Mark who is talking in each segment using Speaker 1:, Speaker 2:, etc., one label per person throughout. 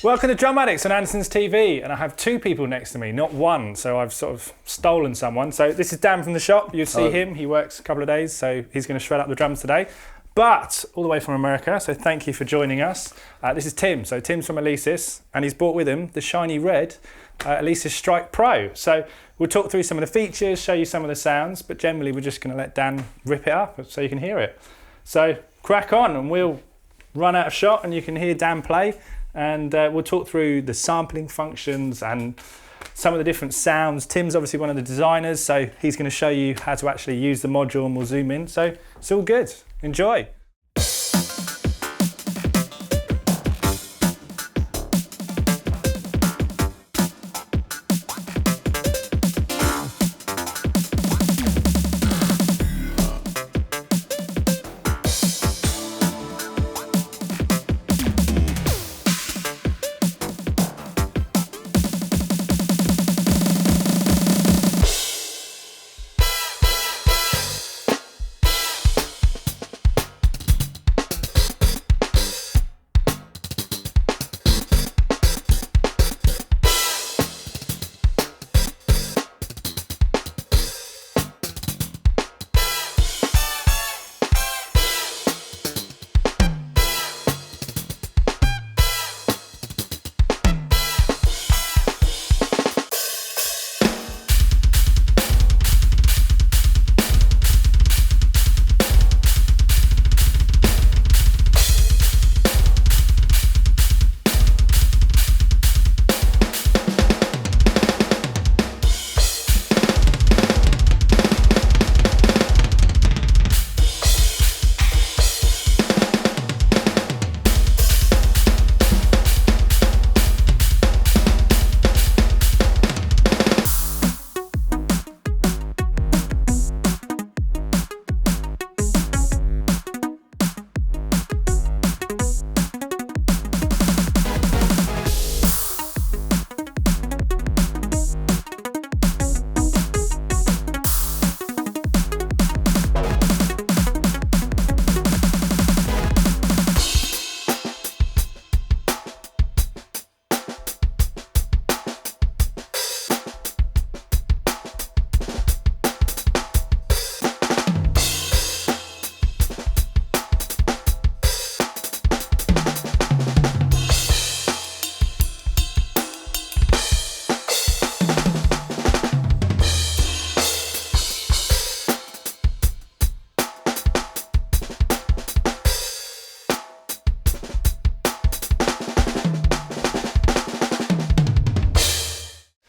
Speaker 1: Welcome to Drum Addicts on Andertons TV, and I have two people next to me, not one, so I've sort of stolen someone. So this is Dan from the shop. You'll see him. He works a couple of days, so he's going to shred up the drums today. But all the way from America, so thank you for joining us. This is Tim. So Tim's from Alesis, and he's brought with him the shiny red Alesis Strike Pro. So we'll talk through some of the features, show you some of the sounds, but generally we're just going to let Dan rip it up so you can hear it. So crack on, and we'll run out of shot, and you can hear Dan play. And we'll talk through the sampling functions and some of the different sounds. Tim's obviously one of the designers, so he's going to show you how to actually use the module, and we'll zoom in. So it's all good. Enjoy.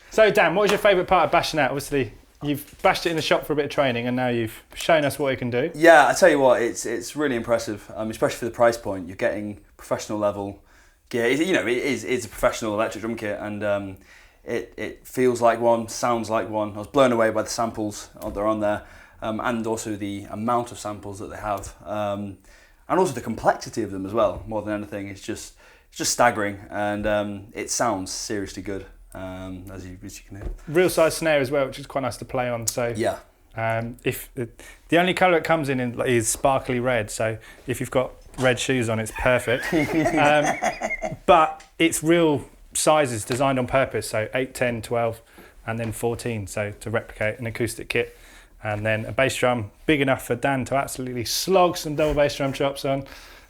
Speaker 1: So Dan, what was your favourite part of bashing out? Obviously, you've bashed it in the shop for a bit of training, and now you've shown us what it can do.
Speaker 2: Yeah, I tell you what, it's really impressive, especially for the price point. You're getting professional level gear. It's a professional electric drum kit, and it feels like one, sounds like one. I was blown away by the samples that are on there, and also the amount of samples that they have, and also the complexity of them as well. More than anything, it's just staggering, and it sounds seriously good. As you can hear. Real
Speaker 1: size snare as well, which is quite nice to play on. So
Speaker 2: yeah,
Speaker 1: if the only colour it comes in is sparkly red, so if you've got red shoes on, it's perfect. But it's real sizes designed on purpose, so 8, 10, 12, and then 14, so to replicate an acoustic kit. And then a bass drum big enough for Dan to absolutely slog some double bass drum chops on.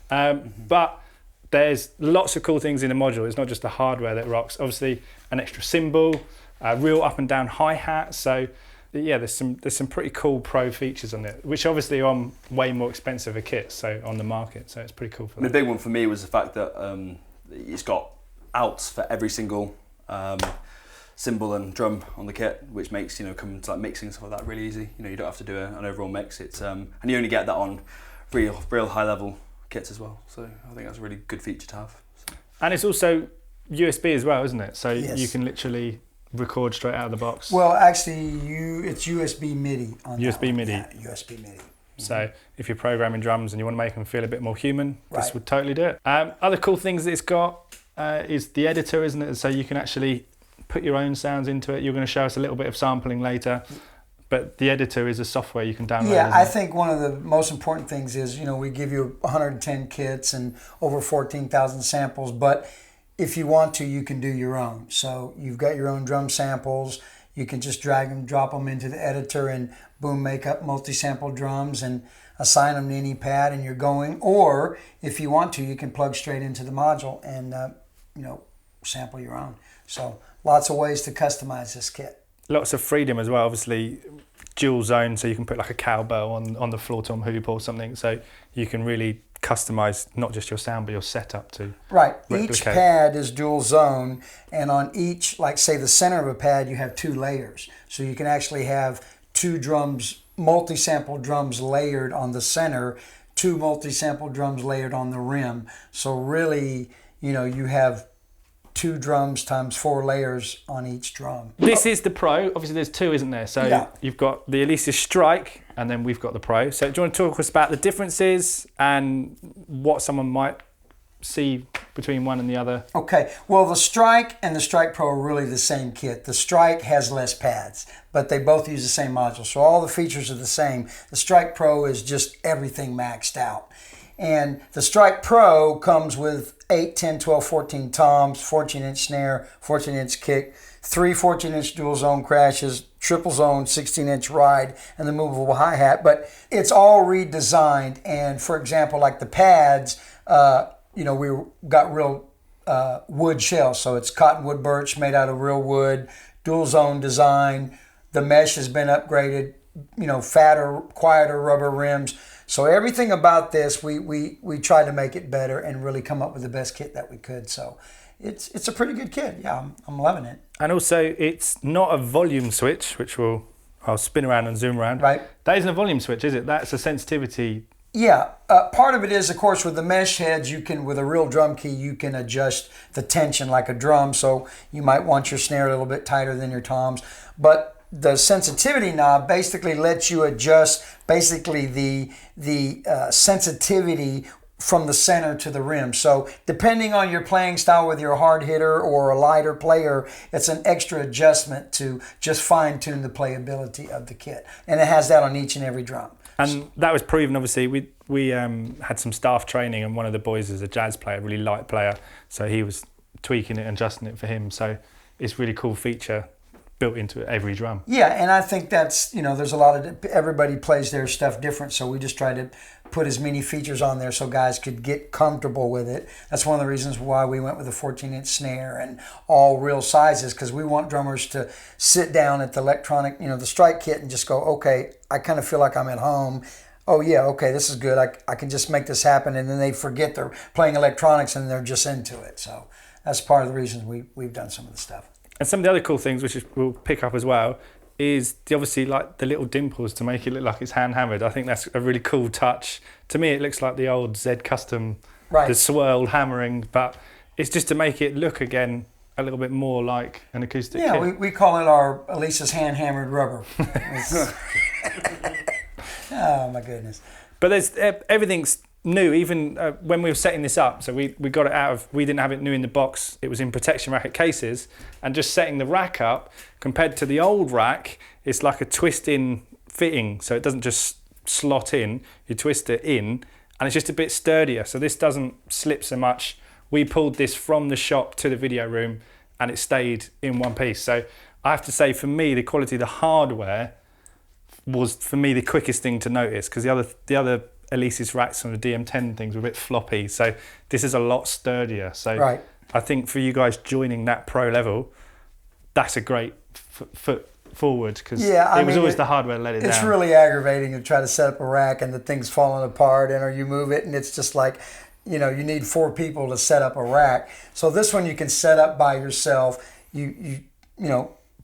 Speaker 1: But there's lots of cool things in the module. It's not just the hardware that rocks. Obviously, an extra cymbal, real up and down hi-hat. So yeah, there's some pretty cool pro features on it, which obviously are on way more expensive kits, so on the market. So it's pretty cool for that.
Speaker 2: The big one for me was the fact that it's got outs for every single cymbal and drum on the kit, which makes coming to like mixing stuff like that really easy. You don't have to do an overall mix. It's and you only get that on real high level kits as well. So I think that's a really good feature to have. So.
Speaker 1: And it's also USB as well, isn't it? So
Speaker 3: yes.
Speaker 1: You can literally record straight out of the box.
Speaker 3: Well, actually, it's USB MIDI.
Speaker 1: USB MIDI.
Speaker 3: Yeah, USB MIDI.
Speaker 1: So if you're programming drums and you want to make them feel a bit more human,
Speaker 3: right.
Speaker 1: This would totally do it. Other cool things that it's got is the editor, isn't it? So you can actually put your own sounds into it. You're going to show us a little bit of sampling later. But the editor is a software you can download.
Speaker 3: Yeah, I think one of the most important things is, we give you 110 kits and over 14,000 samples, but if you want to, you can do your own. So you've got your own drum samples. You can just drag them, drop them into the editor, and boom, make up multi-sample drums and assign them to any pad, and you're going. Or if you want to, you can plug straight into the module and sample your own. So lots of ways to customize this kit.
Speaker 1: Lots of freedom as well. Obviously, dual zone, so you can put like a cowbell on the floor tom hoop or something. So you can really customize not just your sound but your setup to replicate.
Speaker 3: Each pad is dual zone, and on each, like say the center of a pad, you have 2 layers. So you can actually have 2 drums, multi-sample drums layered on the center, 2 multi-sample drums layered on the rim. So really, you have 2 drums times 4 layers on each drum.
Speaker 1: This is the Pro. Obviously there's 2, isn't there? So You've got the Alesis Strike, and then we've got the Pro. So do you want to talk to us about the differences and what someone might see between one and the other?
Speaker 3: Okay, well, the Strike and the Strike Pro are really the same kit. The Strike has less pads, but they both use the same module. So all the features are the same. The Strike Pro is just everything maxed out. And the Strike Pro comes with 8, 10, 12, 14 toms, 14-inch snare, 14-inch kick, 3 14-inch dual zone crashes, triple zone 16-inch ride, and the movable hi-hat. But it's all redesigned. And for example, like the pads, we got real wood shells. So it's cottonwood birch made out of real wood, dual zone design. The mesh has been upgraded, fatter, quieter rubber rims. So everything about this, we tried to make it better and really come up with the best kit that we could. So it's a pretty good kit. Yeah, I'm loving it.
Speaker 1: And also, it's not a volume switch, which I'll spin around and zoom around.
Speaker 3: Right.
Speaker 1: That isn't a volume switch, is it? That's a sensitivity.
Speaker 3: Yeah, part of it is, of course, with the mesh heads, with a real drum key, you can adjust the tension like a drum. So you might want your snare a little bit tighter than your toms. But the sensitivity knob basically lets you adjust basically the sensitivity from the center to the rim. So depending on your playing style, whether you're a hard hitter or a lighter player, it's an extra adjustment to just fine tune the playability of the kit. And it has that on each and every drum.
Speaker 1: And that was proven, obviously. We had some staff training, and one of the boys is a jazz player, really light player. So he was tweaking it and adjusting it for him. So it's a really cool feature built into every drum.
Speaker 3: Yeah, and I think that's, there's a lot of, everybody plays their stuff different, so we just tried to put as many features on there so guys could get comfortable with it. That's one of the reasons why we went with a 14-inch snare and all real sizes, because we want drummers to sit down at the electronic, the Strike kit and just go, okay, I kind of feel like I'm at home. Oh yeah, okay, this is good. I can just make this happen, and then they forget they're playing electronics and they're just into it. So that's part of the reasons we've done some of the stuff.
Speaker 1: And some of the other cool things, which we'll pick up as well, is obviously like the little dimples to make it look like it's hand hammered. I think that's a really cool touch. To me, it looks like the old Z Custom, the swirled hammering, but it's just to make it look again a little bit more like an acoustic kit.
Speaker 3: Yeah, we call it our Alesis hand hammered rubber. Oh my goodness!
Speaker 1: But there's everything's new. Even when we were setting this up, so we got it out of. We didn't have it new in the box. It was in protection racket cases, and just setting the rack up compared to the old rack, it's like a twist-in fitting, so it doesn't just slot in. You twist it in, and it's just a bit sturdier. So this doesn't slip so much. We pulled this from the shop to the video room, and it stayed in one piece. So I have to say, for me, the quality of the hardware was, for me, the quickest thing to notice, because the other Alesis racks from the DM10 things were a bit floppy. So this is a lot sturdier. So I think for you guys joining that pro level, that's a great foot forward, because it was always the hardware let it down.
Speaker 3: It's really aggravating to try to set up a rack and the thing's falling apart, or you move it and it's just like, you need 4 people to set up a rack. So this one you can set up by yourself. You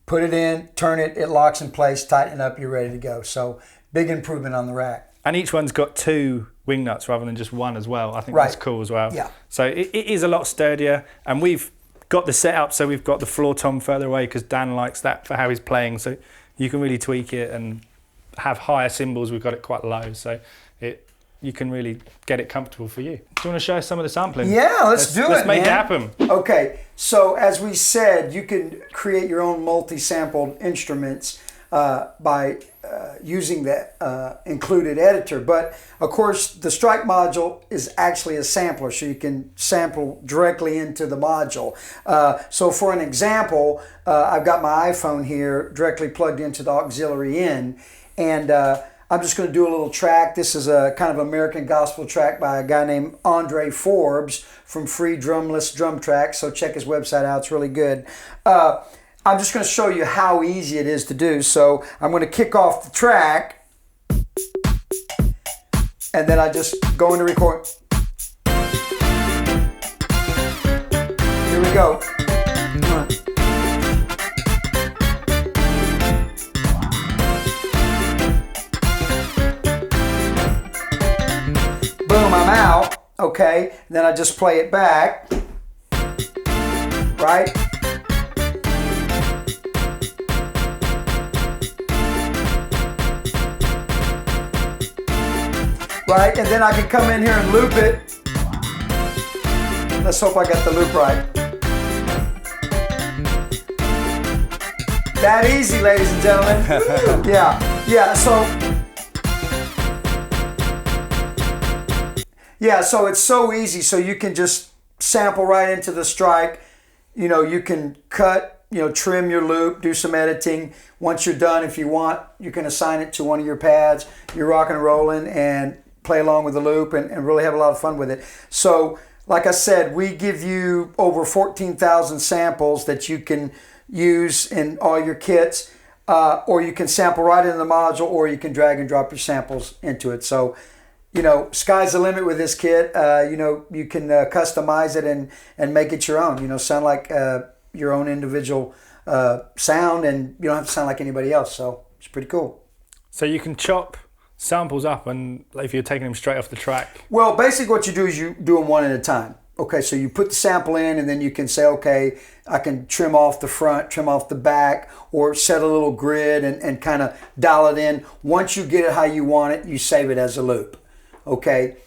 Speaker 3: put it in, turn it, it locks in place, tighten it up, you're ready to go. So big improvement on the rack.
Speaker 1: And each one's got 2 wing nuts rather than just one as well. I think that's cool as well.
Speaker 3: Yeah.
Speaker 1: So it is a lot sturdier, and we've got the setup, so we've got the floor tom further away because Dan likes that for how he's playing. So you can really tweak it and have higher cymbals. We've got it quite low, so you can really get it comfortable for you. Do you want to show us some of the sampling?
Speaker 3: Yeah, let's do it,
Speaker 1: Let's make it happen.
Speaker 3: Okay, so as we said, you can create your own multi-sampled instruments. by using the included editor. But of course, the Strike module is actually a sampler, so you can sample directly into the module. So for an example, I've got my iPhone here directly plugged into the auxiliary in, and I'm just going to do a little track. This is a kind of American gospel track by a guy named Andre Forbes from Free Drumless Drum Tracks. So check his website out. It's really good. I'm just going to show you how easy it is to do. So I'm going to kick off the track, and then I just go into record. Here we go. Boom, I'm out. Okay, and then I just play it back. Right? Right, and then I can come in here and loop it. Let's hope I got the loop right. That easy, ladies and gentlemen. So it's so easy. So you can just sample right into the Strike. You know, you can cut, trim your loop, do some editing. Once you're done, if you want, you can assign it to one of your pads. You're rocking and rolling and play along with the loop and really have a lot of fun with it. So, like I said, we give you over 14,000 samples that you can use in all your kits, or you can sample right into the module, or you can drag and drop your samples into it. So, sky's the limit with this kit. You can customize it and make it your own. Sound like your own individual sound, and you don't have to sound like anybody else. So it's pretty cool.
Speaker 1: So you can chop samples up, and if you're taking them straight off the track.
Speaker 3: Well, basically what you do is you do them one at a time. Okay, so you put the sample in, and then you can say, okay, I can trim off the front, trim off the back, or set a little grid and kind of dial it in. Once you get it how you want it, you save it as a loop. Okay,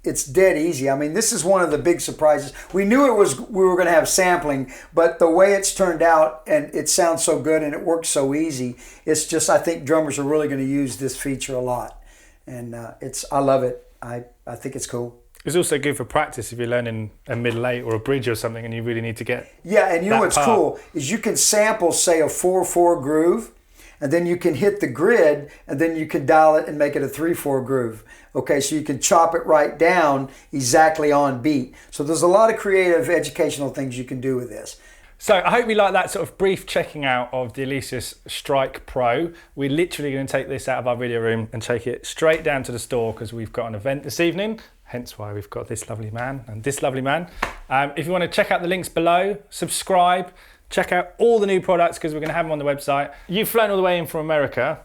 Speaker 3: it's dead easy. I mean, this is one of the big surprises. We knew we were going to have sampling, but the way it's turned out, and it sounds so good and it works so easy, it's just, I think drummers are really going to use this feature a lot, and I love it. I think it's cool.
Speaker 1: It's also good for practice if you're learning a middle eight or a bridge or something, and you really need to get.
Speaker 3: Yeah, and you know what's cool is you can sample, say, a 4/4 groove, and then you can hit the grid, and then you can dial it and make it a 3/4 groove. Okay, so you can chop it right down exactly on beat. So there's a lot of creative educational things you can do with this.
Speaker 1: So I hope you like that sort of brief checking out of the Alesis Strike Pro. We're literally going to take this out of our video room and take it straight down to the store because we've got an event this evening, hence why we've got this lovely man and this lovely man. If you want to check out the links below, subscribe, check out all the new products because we're going to have them on the website. You've flown all the way in from America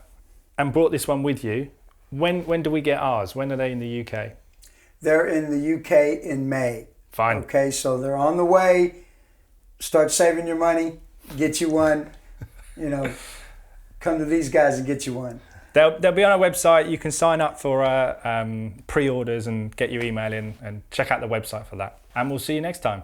Speaker 1: and brought this one with you. When do we get ours? When are they in the UK?
Speaker 3: They're in the UK in May.
Speaker 1: Fine.
Speaker 3: Okay, so they're on the way. Start saving your money. Get you one. Come to these guys and get you one.
Speaker 1: They'll be on our website. You can sign up for pre-orders and get your email in and check out the website for that. And we'll see you next time.